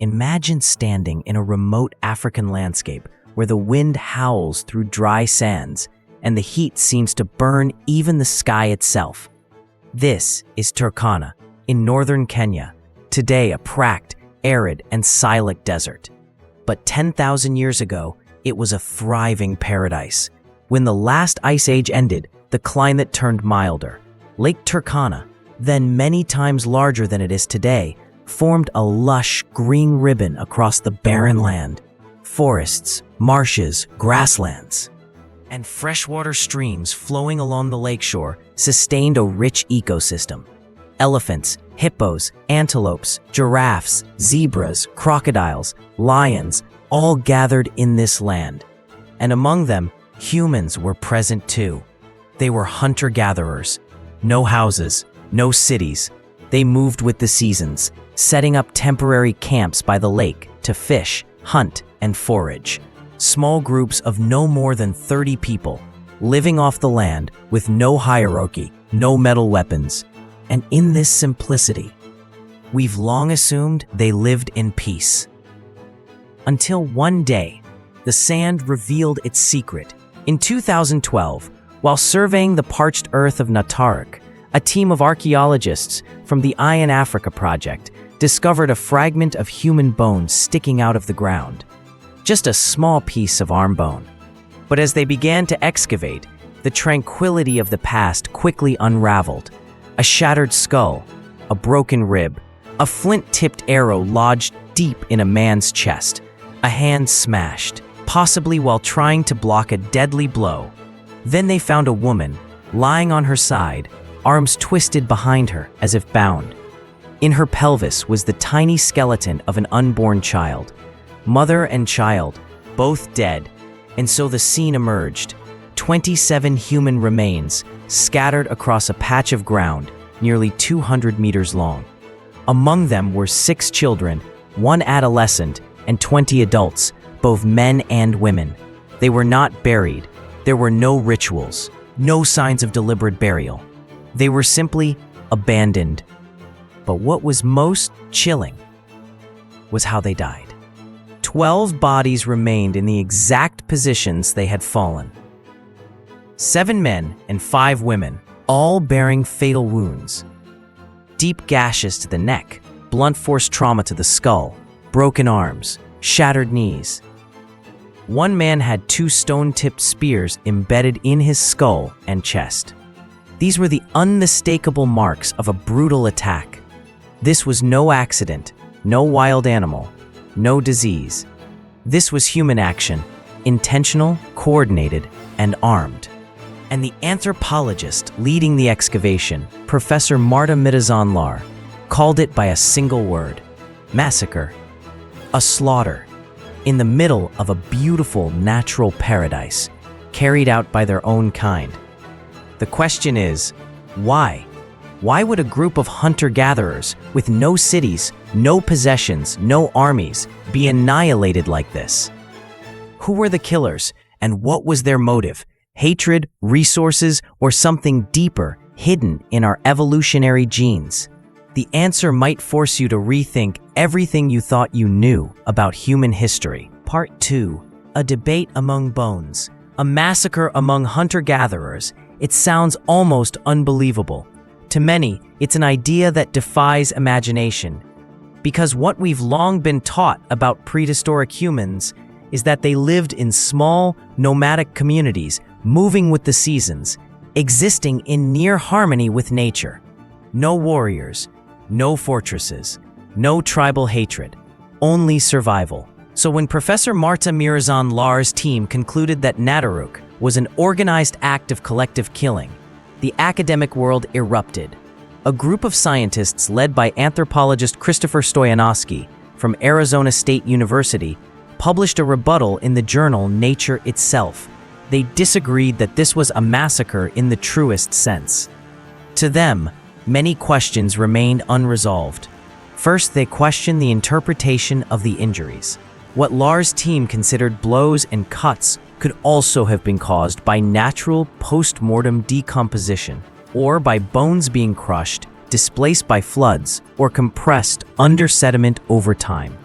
Imagine standing in a remote African landscape where the wind howls through dry sands and the heat seems to burn even the sky itself. This is Turkana, in northern Kenya, today a cracked, arid, and silent desert. But 10,000 years ago, it was a thriving paradise. When the last ice age ended, the climate turned milder. Lake Turkana, then many times larger than it is today, formed a lush green ribbon across the barren land. Forests, marshes, grasslands, and freshwater streams flowing along the lakeshore sustained a rich ecosystem. Elephants, hippos, antelopes, giraffes, zebras, crocodiles, lions, all gathered in this land. And among them, humans were present too. They were hunter-gatherers. No houses, no cities. They moved with the seasons, setting up temporary camps by the lake to fish, hunt, and forage. Small groups of no more than 30 people, living off the land with no hierarchy, no metal weapons. And in this simplicity, we've long assumed they lived in peace. Until one day, the sand revealed its secret. In 2012, while surveying the parched earth of Nataruk, a team of archaeologists from the Eye in Africa project discovered a fragment of human bone sticking out of the ground. Just a small piece of arm bone. But as they began to excavate, the tranquility of the past quickly unraveled. A shattered skull, a broken rib, a flint-tipped arrow lodged deep in a man's chest, a hand smashed, possibly while trying to block a deadly blow. Then they found a woman, lying on her side, arms twisted behind her as if bound. In her pelvis was the tiny skeleton of an unborn child. Mother and child, both dead, and so the scene emerged. 27 human remains scattered across a patch of ground nearly 200 meters long. Among them were 6 children, 1 adolescent, and 20 adults, both men and women. They were not buried. There were no rituals, no signs of deliberate burial. They were simply abandoned. But what was most chilling was how they died. 12 bodies remained in the exact positions they had fallen. 7 men and 5 women, all bearing fatal wounds. Deep gashes to the neck, blunt force trauma to the skull, broken arms, shattered knees. One man had 2 stone-tipped spears embedded in his skull and chest. These were the unmistakable marks of a brutal attack. This was no accident, no wild animal, no disease. This was human action, intentional, coordinated, and armed. And the anthropologist leading the excavation, Professor Marta Mitazan-Lar, called it by a single word: massacre. A slaughter, in the middle of a beautiful natural paradise, carried out by their own kind. The question is, why? Why would a group of hunter-gatherers with no cities, no possessions, no armies be annihilated like this? Who were the killers, and what was their motive? Hatred, resources, or something deeper, hidden in our evolutionary genes? The answer might force you to rethink everything you thought you knew about human history. Part 2. A debate among bones. A massacre among hunter-gatherers. It sounds almost unbelievable. To many, it's an idea that defies imagination. Because what we've long been taught about prehistoric humans is that they lived in small, nomadic communities, moving with the seasons, existing in near harmony with nature. No warriors, no fortresses, no tribal hatred, only survival. So when Professor Marta Mitazan-Lar's team concluded that Nataruk was an organized act of collective killing, the academic world erupted. A group of scientists led by anthropologist Christopher Stoyanovsky from Arizona State University published a rebuttal in the journal Nature itself. They disagreed that this was a massacre in the truest sense. To them, many questions remained unresolved. First, they questioned the interpretation of the injuries. What Lar's team considered blows and cuts could also have been caused by natural post-mortem decomposition, or by bones being crushed, displaced by floods, or compressed under sediment over time.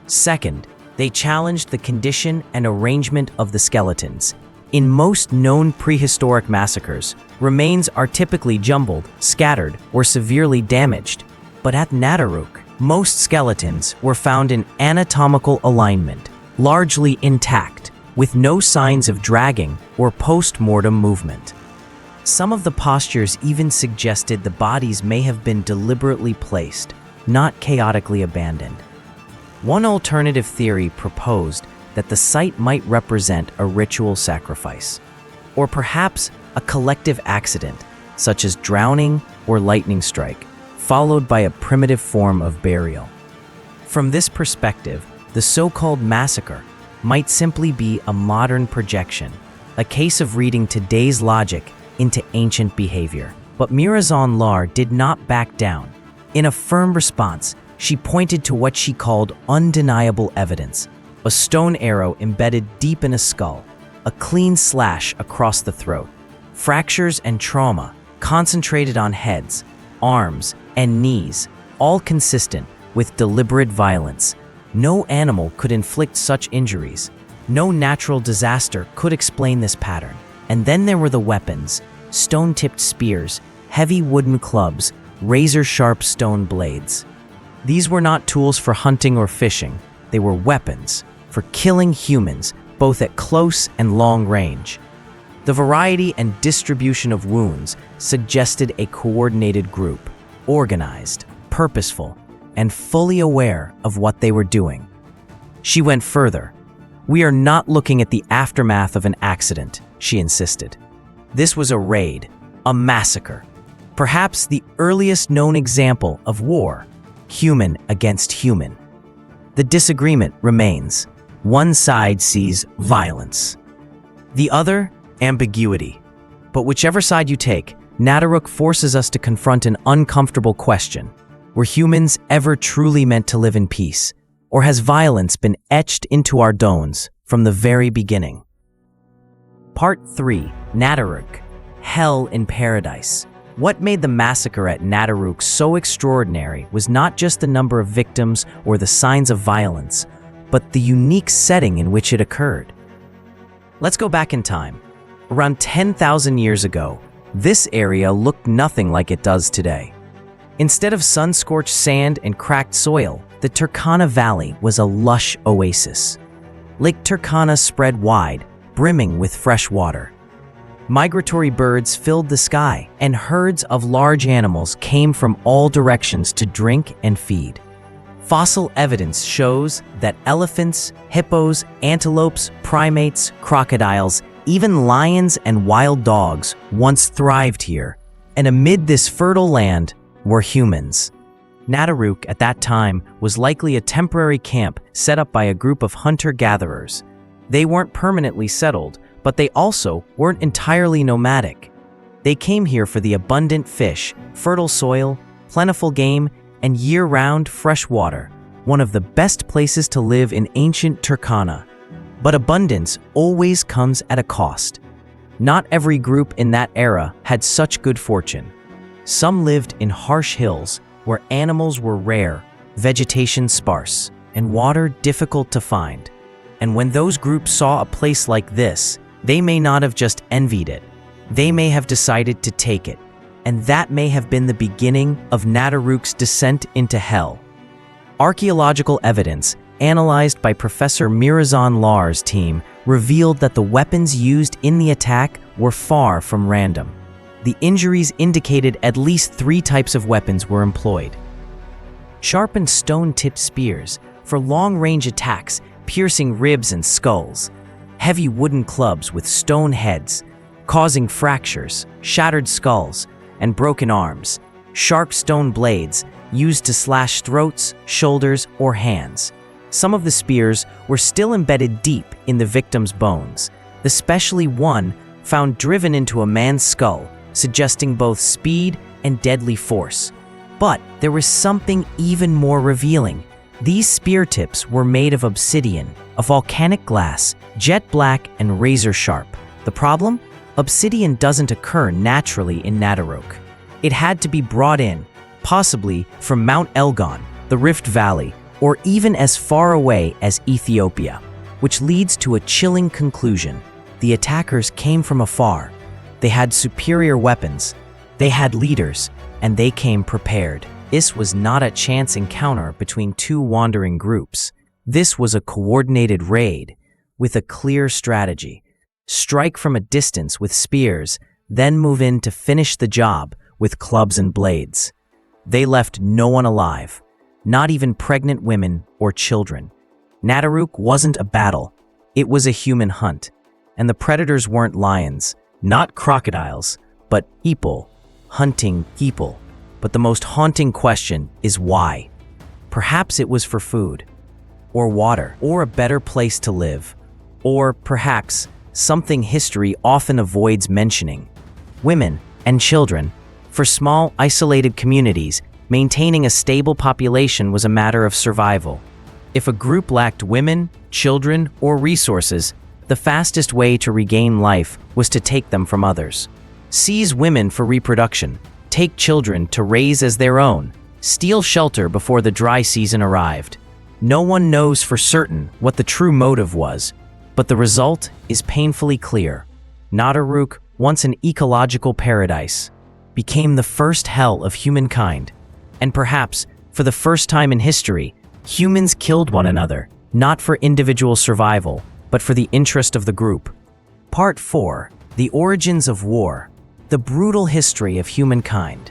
Second, they challenged the condition and arrangement of the skeletons. In most known prehistoric massacres, remains are typically jumbled, scattered, or severely damaged. But at Nataruk, most skeletons were found in anatomical alignment, largely intact, with no signs of dragging or post-mortem movement. Some of the postures even suggested the bodies may have been deliberately placed, not chaotically abandoned. One alternative theory proposed that the site might represent a ritual sacrifice, or perhaps a collective accident, such as drowning or lightning strike, followed by a primitive form of burial. From this perspective, the so-called massacre might simply be a modern projection, a case of reading today's logic into ancient behavior. But Mirazan-Lar did not back down. In a firm response, she pointed to what she called undeniable evidence: a stone arrow embedded deep in a skull, a clean slash across the throat, fractures and trauma concentrated on heads, arms, and knees, all consistent with deliberate violence. No animal could inflict such injuries. No natural disaster could explain this pattern. And then there were the weapons: stone-tipped spears, heavy wooden clubs, razor-sharp stone blades. These were not tools for hunting or fishing. They were weapons for killing humans, both at close and long range. The variety and distribution of wounds suggested a coordinated group, organized, purposeful, and fully aware of what they were doing. She went further. "We are not looking at the aftermath of an accident," she insisted. This was a raid, a massacre, perhaps the earliest known example of war, human against human. The disagreement remains. One side sees violence, the other, ambiguity. But whichever side you take, Nataruk forces us to confront an uncomfortable question. Were humans ever truly meant to live in peace? Or has violence been etched into our bones from the very beginning? Part 3. Nataruk, Hell in Paradise. What made the massacre at Nataruk so extraordinary was not just the number of victims or the signs of violence, but the unique setting in which it occurred. Let's go back in time. Around 10,000 years ago, this area looked nothing like it does today. Instead of sun-scorched sand and cracked soil, the Turkana Valley was a lush oasis. Lake Turkana spread wide, brimming with fresh water. Migratory birds filled the sky, and herds of large animals came from all directions to drink and feed. Fossil evidence shows that elephants, hippos, antelopes, primates, crocodiles, even lions and wild dogs once thrived here, and amid this fertile land were humans. Nataruk at that time was likely a temporary camp set up by a group of hunter-gatherers. They weren't permanently settled, but they also weren't entirely nomadic. They came here for the abundant fish, fertile soil, plentiful game, and year-round fresh water, one of the best places to live in ancient Turkana. But abundance always comes at a cost. Not every group in that era had such good fortune. Some lived in harsh hills where animals were rare, vegetation sparse, and water difficult to find. And when those groups saw a place like this, they may not have just envied it. They may have decided to take it. And that may have been the beginning of Nataruk's descent into hell. Archaeological evidence, analyzed by Professor Mirazan-Lar's team, revealed that the weapons used in the attack were far from random. The injuries indicated at least 3 types of weapons were employed. Sharpened stone-tipped spears for long-range attacks, piercing ribs and skulls. Heavy wooden clubs with stone heads, causing fractures, shattered skulls, and broken arms. Sharp stone blades used to slash throats, shoulders, or hands. Some of the spears were still embedded deep in the victim's bones, especially one found driven into a man's skull, suggesting both speed and deadly force. But there was something even more revealing. These spear tips were made of obsidian, a volcanic glass, jet black and razor sharp. The problem? Obsidian doesn't occur naturally in Nataruk. It had to be brought in, possibly from Mount Elgon, the Rift Valley, or even as far away as Ethiopia, which leads to a chilling conclusion. The attackers came from afar. They had superior weapons, they had leaders, and they came prepared. This was not a chance encounter between two wandering groups. This was a coordinated raid with a clear strategy. Strike from a distance with spears, then move in to finish the job with clubs and blades. They left no one alive, not even pregnant women or children. Nataruk wasn't a battle, it was a human hunt. And the predators weren't lions, not crocodiles, but people, hunting people. But the most haunting question is why? Perhaps it was for food, or water, or a better place to live, or perhaps something history often avoids mentioning. Women and children. For small, isolated communities, maintaining a stable population was a matter of survival. If a group lacked women, children, or resources, the fastest way to regain life was to take them from others. Seize women for reproduction, take children to raise as their own, steal shelter before the dry season arrived. No one knows for certain what the true motive was, but the result is painfully clear. Nataruk, once an ecological paradise, became the first hell of humankind. And perhaps, for the first time in history, humans killed one another, not for individual survival, but for the interest of the group. Part 4. The Origins of War. The brutal history of humankind.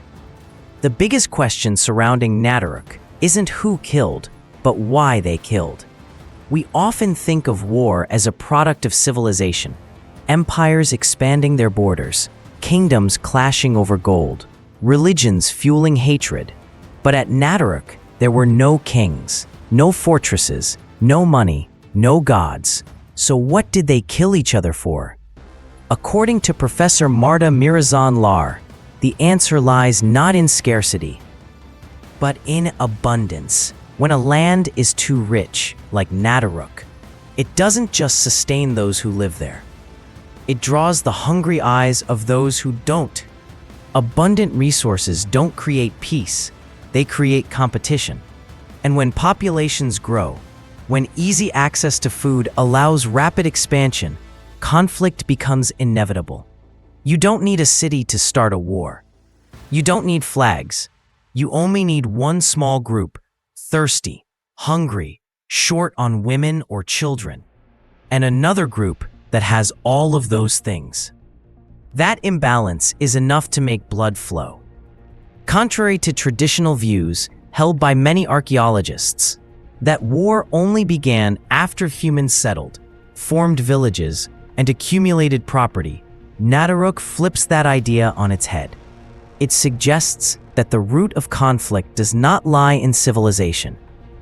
The biggest question surrounding Nataruk isn't who killed, but why they killed. We often think of war as a product of civilization, empires expanding their borders, kingdoms clashing over gold, religions fueling hatred. But at Nataruk, there were no kings, no fortresses, no money, no gods. So what did they kill each other for? According to Professor Marta Mirazan-Lar, the answer lies not in scarcity, but in abundance. When a land is too rich, like Nataruk, it doesn't just sustain those who live there. It draws the hungry eyes of those who don't. Abundant resources don't create peace, they create competition. And when populations grow, when easy access to food allows rapid expansion, conflict becomes inevitable. You don't need a city to start a war. You don't need flags. You only need one small group, thirsty, hungry, short on women or children, and another group that has all of those things. That imbalance is enough to make blood flow. Contrary to traditional views held by many archaeologists, that war only began after humans settled, formed villages, and accumulated property, Nataruk flips that idea on its head. It suggests that the root of conflict does not lie in civilization,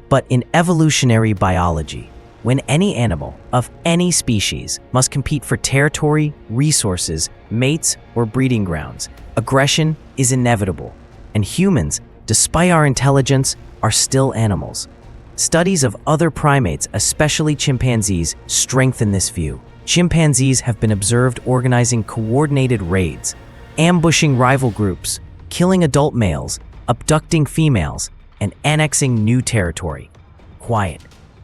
but in evolutionary biology. When any animal of any species must compete for territory, resources, mates, or breeding grounds, aggression is inevitable, and humans, despite our intelligence, are still animals. Studies of other primates, especially chimpanzees, strengthen this view. Chimpanzees have been observed organizing coordinated raids, ambushing rival groups, killing adult males, abducting females, and annexing new territory. Quiet,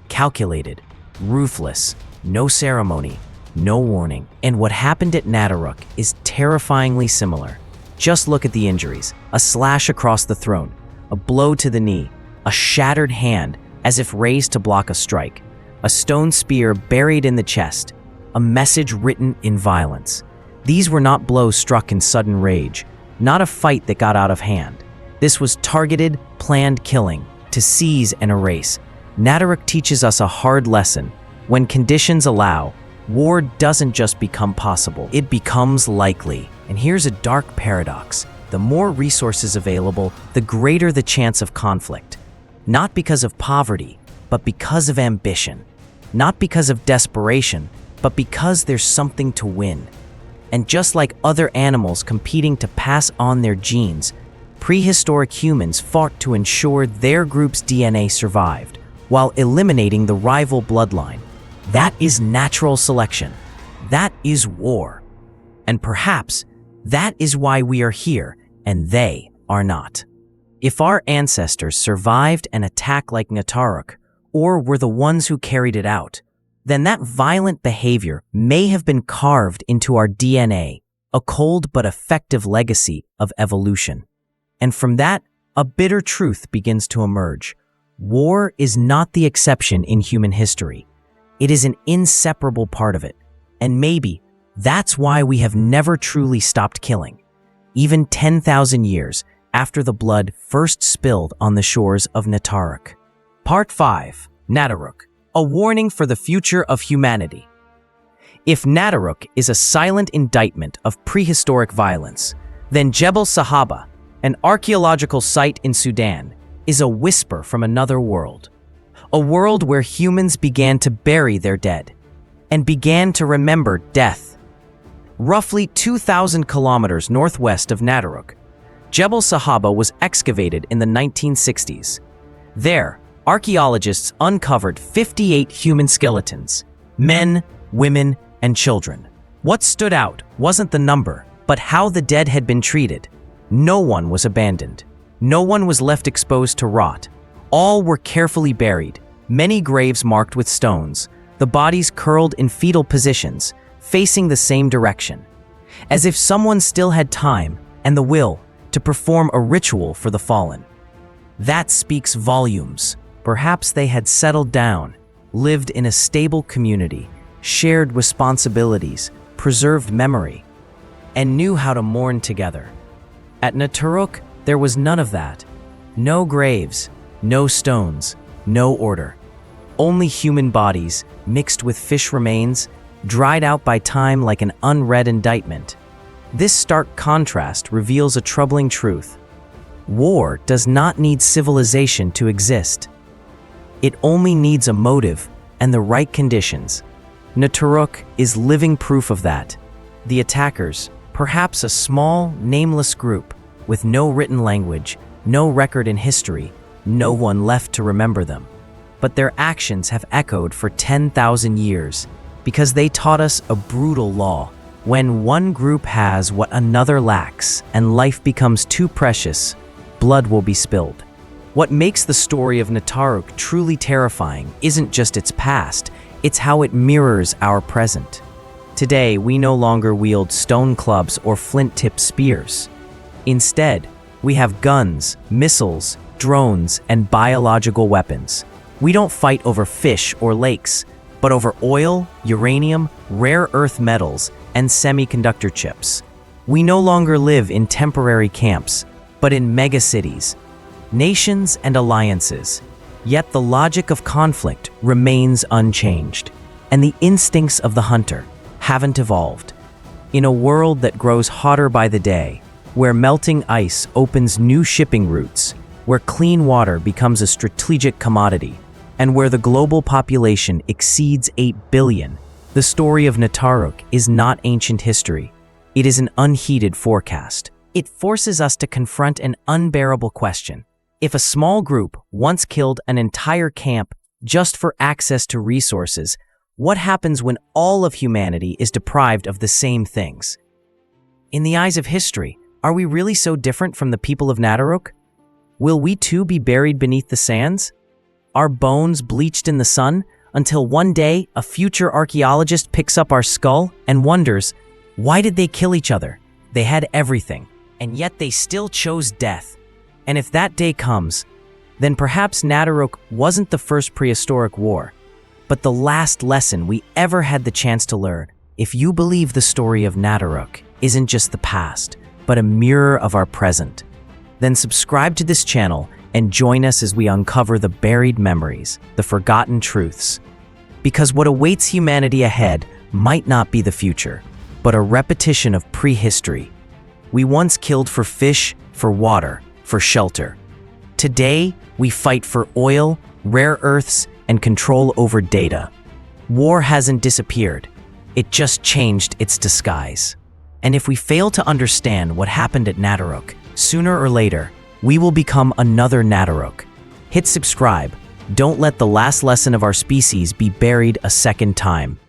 calculated, ruthless, no ceremony, no warning. And what happened at Nataruk is terrifyingly similar. Just look at the injuries: a slash across the throat, a blow to the knee, a shattered hand as if raised to block a strike, a stone spear buried in the chest, a message written in violence. These were not blows struck in sudden rage, not a fight that got out of hand. This was targeted, planned killing, to seize and erase. Nataruk teaches us a hard lesson. When conditions allow, war doesn't just become possible, it becomes likely. And here's a dark paradox. The more resources available, the greater the chance of conflict. Not because of poverty, but because of ambition. Not because of desperation, but because there's something to win. And just like other animals competing to pass on their genes, prehistoric humans fought to ensure their group's DNA survived, while eliminating the rival bloodline. That is natural selection. That is war. And perhaps that is why we are here and they are not. If our ancestors survived an attack like Nataruk, or were the ones who carried it out, then that violent behavior may have been carved into our DNA, a cold but effective legacy of evolution. And from that, a bitter truth begins to emerge. War is not the exception in human history. It is an inseparable part of it. And maybe that's why we have never truly stopped killing, even 10,000 years after the blood first spilled on the shores of Nataruk. Part 5. Nataruk, a warning for the future of humanity. If Nataruk is a silent indictment of prehistoric violence, then Jebel Sahaba, an archaeological site in Sudan, is a whisper from another world. A world where humans began to bury their dead and began to remember death. Roughly 2,000 kilometers northwest of Nataruk, Jebel Sahaba was excavated in the 1960s. There, archaeologists uncovered 58 human skeletons, men, women, and children. What stood out wasn't the number, but how the dead had been treated. No one was abandoned. No one was left exposed to rot. All were carefully buried, many graves marked with stones, the bodies curled in fetal positions, facing the same direction, as if someone still had time and the will to perform a ritual for the fallen. That speaks volumes. Perhaps they had settled down, lived in a stable community, shared responsibilities, preserved memory, and knew how to mourn together. At Nataruk, there was none of that. No graves, no stones, no order. Only human bodies, mixed with fish remains, dried out by time like an unread indictment. This stark contrast reveals a troubling truth. War does not need civilization to exist. It only needs a motive and the right conditions. Nataruk is living proof of that. The attackers, perhaps a small, nameless group, with no written language, no record in history, no one left to remember them. But their actions have echoed for 10,000 years because they taught us a brutal law. When one group has what another lacks and life becomes too precious, blood will be spilled. What makes the story of Nataruk truly terrifying isn't just its past, it's how it mirrors our present. Today, we no longer wield stone clubs or flint-tipped spears. Instead, we have guns, missiles, drones, and biological weapons. We don't fight over fish or lakes, but over oil, uranium, rare earth metals, and semiconductor chips. We no longer live in temporary camps, but in megacities, nations and alliances. Yet the logic of conflict remains unchanged, and the instincts of the hunter haven't evolved. In a world that grows hotter by the day, where melting ice opens new shipping routes, where clean water becomes a strategic commodity, and where the global population exceeds 8 billion, the story of Nataruk is not ancient history. It is an unheeded forecast. It forces us to confront an unbearable question. If a small group once killed an entire camp just for access to resources, what happens when all of humanity is deprived of the same things? In the eyes of history, are we really so different from the people of Nataruk? Will we too be buried beneath the sands? Our bones bleached in the sun until one day a future archaeologist picks up our skull and wonders, why did they kill each other? They had everything, and yet they still chose death. And if that day comes, then perhaps Nataruk wasn't the first prehistoric war, but the last lesson we ever had the chance to learn. If you believe the story of Nataruk isn't just the past, but a mirror of our present, then subscribe to this channel and join us as we uncover the buried memories, the forgotten truths. Because what awaits humanity ahead might not be the future, but a repetition of prehistory. We once killed for fish, for water, for shelter. Today, we fight for oil, rare earths, and control over data. War hasn't disappeared. It just changed its disguise. And if we fail to understand what happened at Nataruk, sooner or later, we will become another Nataruk. Hit subscribe. Don't let the last lesson of our species be buried a second time.